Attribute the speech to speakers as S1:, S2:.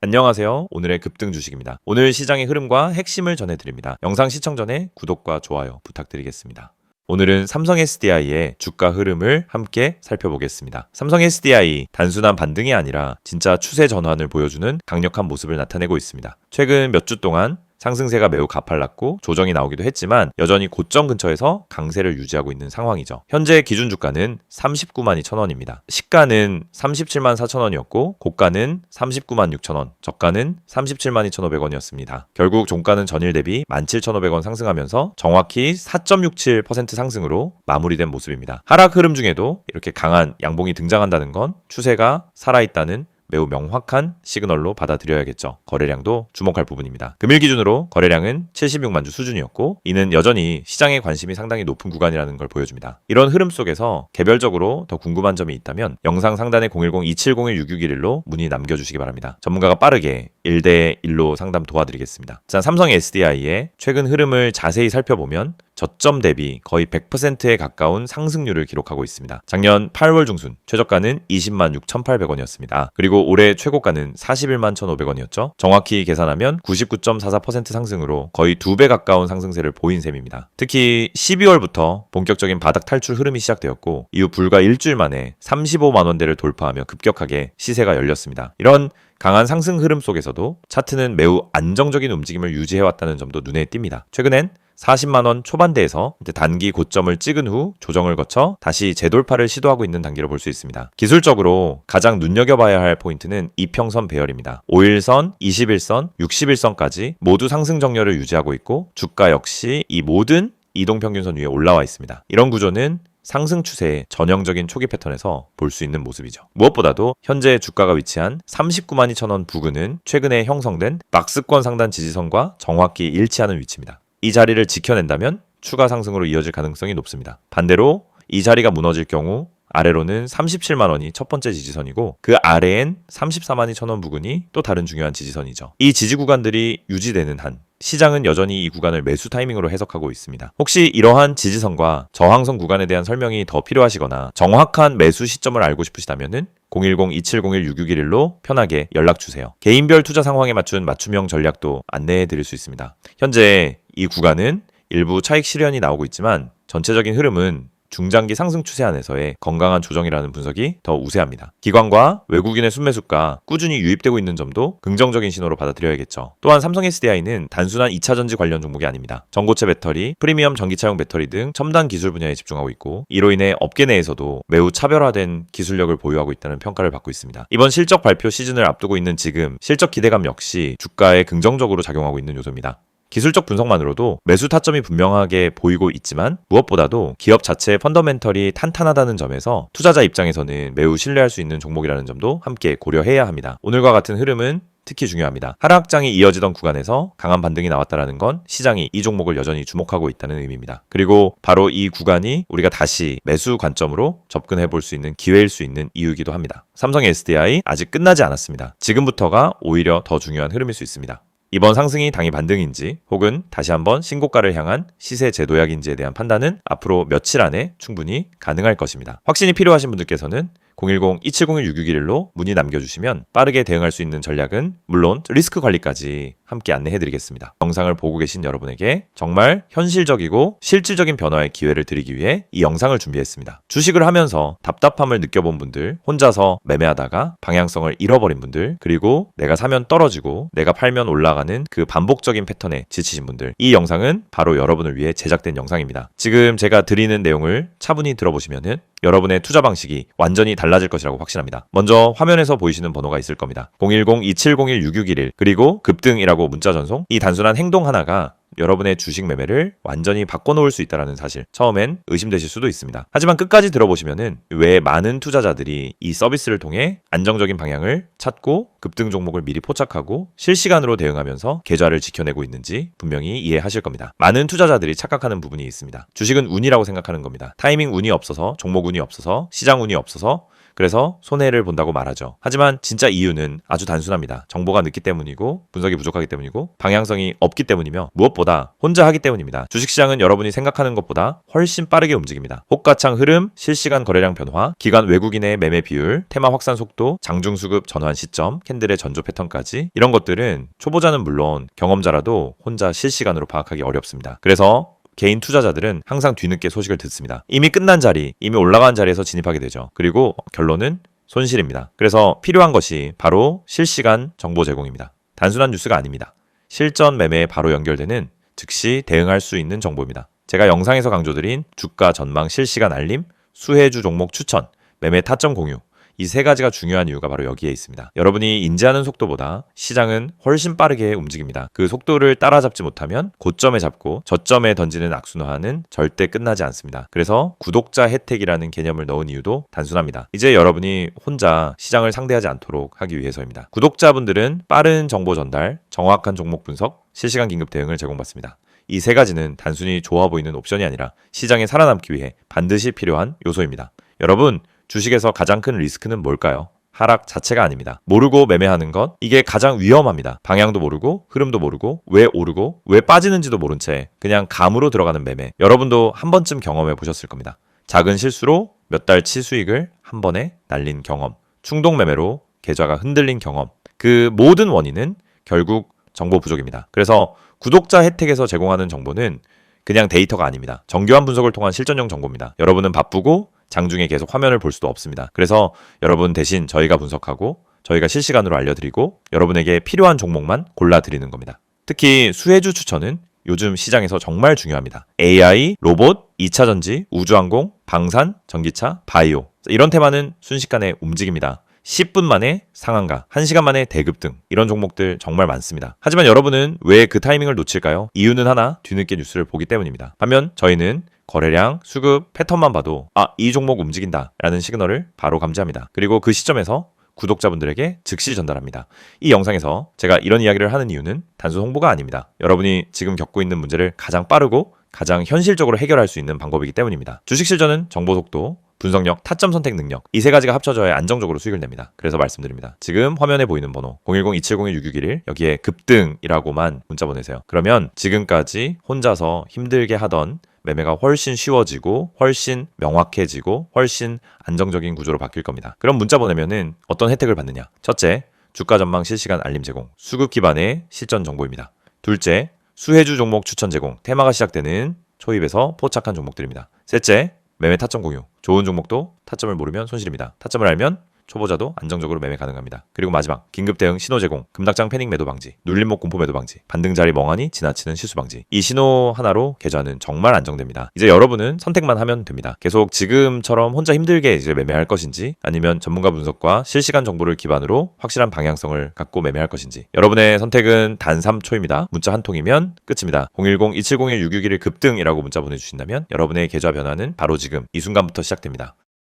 S1: 안녕하세요. 오늘의 급등 주식입니다. 오늘 시장의 흐름과 핵심을 전해드립니다. 영상 시청 전에 구독과 좋아요 부탁드리겠습니다. 오늘은 삼성 SDI의 주가 흐름을 함께 살펴보겠습니다. 삼성 SDI 단순한 반등이 아니라 진짜 추세 전환을 보여주는 강력한 모습을 나타내고 있습니다. 최근 몇 주 동안 상승세가 매우 가팔랐고 조정이 나오기도 했지만 여전히 고점 근처에서 강세를 유지하고 있는 상황이죠. 현재 기준 주가는 39만 2천원입니다. 시가는 37만 4천원이었고 고가는 39만 6천원, 저가는 37만 2,500원이었습니다. 결국 종가는 전일 대비 17,500원 상승하면서 정확히 4.67% 상승으로 마무리된 모습입니다. 하락 흐름 중에도 이렇게 강한 양봉이 등장한다는 건 추세가 살아있다는 매우 명확한 시그널로 받아들여야겠죠. 거래량도 주목할 부분입니다. 금일 기준으로 거래량은 76만 주 수준이었고 이는 여전히 시장의 관심이 상당히 높은 구간이라는 걸 보여줍니다. 이런 흐름 속에서 개별적으로 더 궁금한 점이 있다면 영상 상단에 010-2701-6611로 문의 남겨주시기 바랍니다. 전문가가 빠르게 1대1로 상담 도와드리겠습니다. 자, 삼성 SDI의 최근 흐름을 자세히 살펴보면 저점 대비 거의 100%에 가까운 상승률을 기록하고 있습니다. 작년 8월 중순 최저가는 20만 6,800원이었습니다. 그리고 올해 최고가는 41만 1,500원이었죠. 정확히 계산하면 99.44% 상승으로 거의 2배 가까운 상승세를 보인 셈입니다. 특히 12월부터 본격적인 바닥 탈출 흐름이 시작되었고 이후 불과 일주일 만에 35만 원대를 돌파하며 급격하게 시세가 열렸습니다. 이런 강한 상승 흐름 속에서도 차트는 매우 안정적인 움직임을 유지해왔다는 점도 눈에 띕니다. 최근엔 40만원 초반대에서 단기 고점을 찍은 후 조정을 거쳐 다시 재돌파를 시도하고 있는 단계로 볼 수 있습니다. 기술적으로 가장 눈여겨봐야 할 포인트는 이평선 배열입니다. 5일선, 21선, 61선까지 모두 상승 정렬을 유지하고 있고 주가 역시 이 모든 이동평균선 위에 올라와 있습니다. 이런 구조는 상승 추세의 전형적인 초기 패턴에서 볼 수 있는 모습이죠. 무엇보다도 현재 주가가 위치한 39만 2천원 부근은 최근에 형성된 박스권 상단 지지선과 정확히 일치하는 위치입니다. 이 자리를 지켜낸다면 추가 상승으로 이어질 가능성이 높습니다. 반대로 이 자리가 무너질 경우 아래로는 37만 원이 첫 번째 지지선이고 그 아래엔 34만 2천원 부근이 또 다른 중요한 지지선이죠. 이 지지 구간들이 유지되는 한 시장은 여전히 이 구간을 매수 타이밍으로 해석하고 있습니다. 혹시 이러한 지지선과 저항선 구간에 대한 설명이 더 필요하시거나 정확한 매수 시점을 알고 싶으시다면 010-2701-6611로 편하게 연락주세요. 개인별 투자 상황에 맞춘 맞춤형 전략도 안내해드릴 수 있습니다. 현재 이 구간은 일부 차익 실현이 나오고 있지만 전체적인 흐름은 중장기 상승 추세 안에서의 건강한 조정이라는 분석이 더 우세합니다. 기관과 외국인의 순매수가 꾸준히 유입되고 있는 점도 긍정적인 신호로 받아들여야겠죠. 또한 삼성 SDI는 단순한 2차전지 관련 종목이 아닙니다. 전고체 배터리, 프리미엄 전기차용 배터리 등 첨단 기술 분야에 집중하고 있고 이로 인해 업계 내에서도 매우 차별화된 기술력을 보유하고 있다는 평가를 받고 있습니다. 이번 실적 발표 시즌을 앞두고 있는 지금 실적 기대감 역시 주가에 긍정적으로 작용하고 있는 요소입니다. 기술적 분석만으로도 매수 타점이 분명하게 보이고 있지만 무엇보다도 기업 자체의 펀더멘털이 탄탄하다는 점에서 투자자 입장에서는 매우 신뢰할 수 있는 종목이라는 점도 함께 고려해야 합니다. 오늘과 같은 흐름은 특히 중요합니다. 하락장이 이어지던 구간에서 강한 반등이 나왔다는 건 시장이 이 종목을 여전히 주목하고 있다는 의미입니다. 그리고 바로 이 구간이 우리가 다시 매수 관점으로 접근해 볼 수 있는 기회일 수 있는 이유이기도 합니다. 삼성 SDI 아직 끝나지 않았습니다. 지금부터가 오히려 더 중요한 흐름일 수 있습니다. 이번 상승이 당이 반등인지 혹은 다시 한번 신고가를 향한 시세 재도약인지에 대한 판단은 앞으로 며칠 안에 충분히 가능할 것입니다. 확신이 필요하신 분들께서는 010-2701-6611로 문의 남겨주시면 빠르게 대응할 수 있는 전략은 물론 리스크 관리까지 함께 안내해드리겠습니다. 영상을 보고 계신 여러분에게 정말 현실적이고 실질적인 변화의 기회를 드리기 위해 이 영상을 준비했습니다. 주식을 하면서 답답함을 느껴본 분들, 혼자서 매매하다가 방향성을 잃어버린 분들, 그리고 내가 사면 떨어지고 내가 팔면 올라가는 그 반복적인 패턴에 지치신 분들, 이 영상은 바로 여러분을 위해 제작된 영상입니다. 지금 제가 드리는 내용을 차분히 들어보시면은 여러분의 투자 방식이 완전히 달라질 것이라고 확신합니다. 먼저 화면에서 보이시는 번호가 있을 겁니다. 010-2701-6611 그리고 급등이라고 문자 전송. 이 단순한 행동 하나가 여러분의 주식 매매를 완전히 바꿔놓을 수 있다는 사실 처음엔 의심되실 수도 있습니다. 하지만 끝까지 들어보시면은 왜 많은 투자자들이 이 서비스를 통해 안정적인 방향을 찾고 급등 종목을 미리 포착하고 실시간으로 대응하면서 계좌를 지켜내고 있는지 분명히 이해하실 겁니다. 많은 투자자들이 착각하는 부분이 있습니다. 주식은 운이라고 생각하는 겁니다. 타이밍 운이 없어서, 종목 운이 없어서, 시장 운이 없어서 그래서 손해를 본다고 말하죠. 하지만 진짜 이유는 아주 단순합니다. 정보가 늦기 때문이고 분석이 부족하기 때문이고 방향성이 없기 때문이며 무엇보다 혼자 하기 때문입니다. 주식시장은 여러분이 생각하는 것보다 훨씬 빠르게 움직입니다. 호가창 흐름, 실시간 거래량 변화, 기관 외국인의 매매 비율, 테마 확산 속도, 장중 수급 전환 시점, 캔들의 전조 패턴까지 이런 것들은 초보자는 물론 경험자라도 혼자 실시간으로 파악하기 어렵습니다. 그래서 개인 투자자들은 항상 뒤늦게 소식을 듣습니다. 이미 끝난 자리, 이미 올라간 자리에서 진입하게 되죠. 그리고 결론은 손실입니다. 그래서 필요한 것이 바로 실시간 정보 제공입니다. 단순한 뉴스가 아닙니다. 실전 매매에 바로 연결되는 즉시 대응할 수 있는 정보입니다. 제가 영상에서 강조드린 주가 전망 실시간 알림, 수혜주 종목 추천, 매매 타점 공유, 이 세 가지가 중요한 이유가 바로 여기에 있습니다. 여러분이 인지하는 속도보다 시장은 훨씬 빠르게 움직입니다. 그 속도를 따라잡지 못하면 고점에 잡고 저점에 던지는 악순환은 절대 끝나지 않습니다. 그래서 구독자 혜택이라는 개념을 넣은 이유도 단순합니다. 이제 여러분이 혼자 시장을 상대하지 않도록 하기 위해서입니다. 구독자분들은 빠른 정보 전달, 정확한 종목 분석, 실시간 긴급 대응을 제공받습니다. 이 세 가지는 단순히 좋아 보이는 옵션이 아니라 시장에 살아남기 위해 반드시 필요한 요소입니다. 여러분, 주식에서 가장 큰 리스크는 뭘까요? 하락 자체가 아닙니다. 모르고 매매하는 것, 이게 가장 위험합니다. 방향도 모르고 흐름도 모르고 왜 오르고 왜 빠지는지도 모른 채 그냥 감으로 들어가는 매매. 여러분도 한 번쯤 경험해 보셨을 겁니다. 작은 실수로 몇 달치 수익을 한 번에 날린 경험, 충동 매매로 계좌가 흔들린 경험. 그 모든 원인은 결국 정보 부족입니다. 그래서 구독자 혜택에서 제공하는 정보는 그냥 데이터가 아닙니다. 정교한 분석을 통한 실전용 정보입니다. 여러분은 바쁘고 장중에 계속 화면을 볼 수도 없습니다. 그래서 여러분 대신 저희가 분석하고 저희가 실시간으로 알려드리고 여러분에게 필요한 종목만 골라드리는 겁니다. 특히 수혜주 추천은 요즘 시장에서 정말 중요합니다. AI, 로봇, 2차전지, 우주항공, 방산, 전기차, 바이오 이런 테마는 순식간에 움직입니다. 10분 만에 상한가, 1시간 만에 대급 등 이런 종목들 정말 많습니다. 하지만 여러분은 왜 그 타이밍을 놓칠까요? 이유는 하나, 뒤늦게 뉴스를 보기 때문입니다. 반면 저희는 거래량, 수급, 패턴만 봐도 이 종목 움직인다 라는 시그널을 바로 감지합니다. 그리고 그 시점에서 구독자분들에게 즉시 전달합니다. 이 영상에서 제가 이런 이야기를 하는 이유는 단순 홍보가 아닙니다. 여러분이 지금 겪고 있는 문제를 가장 빠르고 가장 현실적으로 해결할 수 있는 방법이기 때문입니다. 주식 실전은 정보 속도, 분석력, 타점 선택 능력 이 세 가지가 합쳐져야 안정적으로 수익을 냅니다. 그래서 말씀드립니다. 지금 화면에 보이는 번호 010-2701-6611 여기에 급등이라고만 문자 보내세요. 그러면 지금까지 혼자서 힘들게 하던 매매가 훨씬 쉬워지고 훨씬 명확해지고 훨씬 안정적인 구조로 바뀔 겁니다. 그럼 문자 보내면은 어떤 혜택을 받느냐? 첫째, 주가 전망 실시간 알림 제공, 수급 기반의 실전 정보입니다. 둘째, 수혜주 종목 추천 제공, 테마가 시작되는 초입에서 포착한 종목들입니다. 셋째, 매매 타점 공유, 좋은 종목도 타점을 모르면 손실입니다. 타점을 알면 초보자도 안정적으로 매매 가능합니다. 그리고 마지막, 긴급 대응 신호 제공, 급락장 패닉 매도 방지, 눌림목 공포 매도 방지, 반등 자리 멍하니 지나치는 실수 방지. 이 신호 하나로 계좌는 정말 안정됩니다. 이제 여러분은 선택만 하면 됩니다. 계속 지금처럼 혼자 힘들게 이제 매매할 것인지 아니면 전문가 분석과 실시간 정보를 기반으로 확실한 방향성을 갖고 매매할 것인지 여러분의 선택은 단 3초입니다. 문자 한 통이면 끝입니다. 010-2701-661 급등이라고 문자 보내주신다면 여러분의 계좌 변화는 바로 지금 이 순간부터 시작됩니다.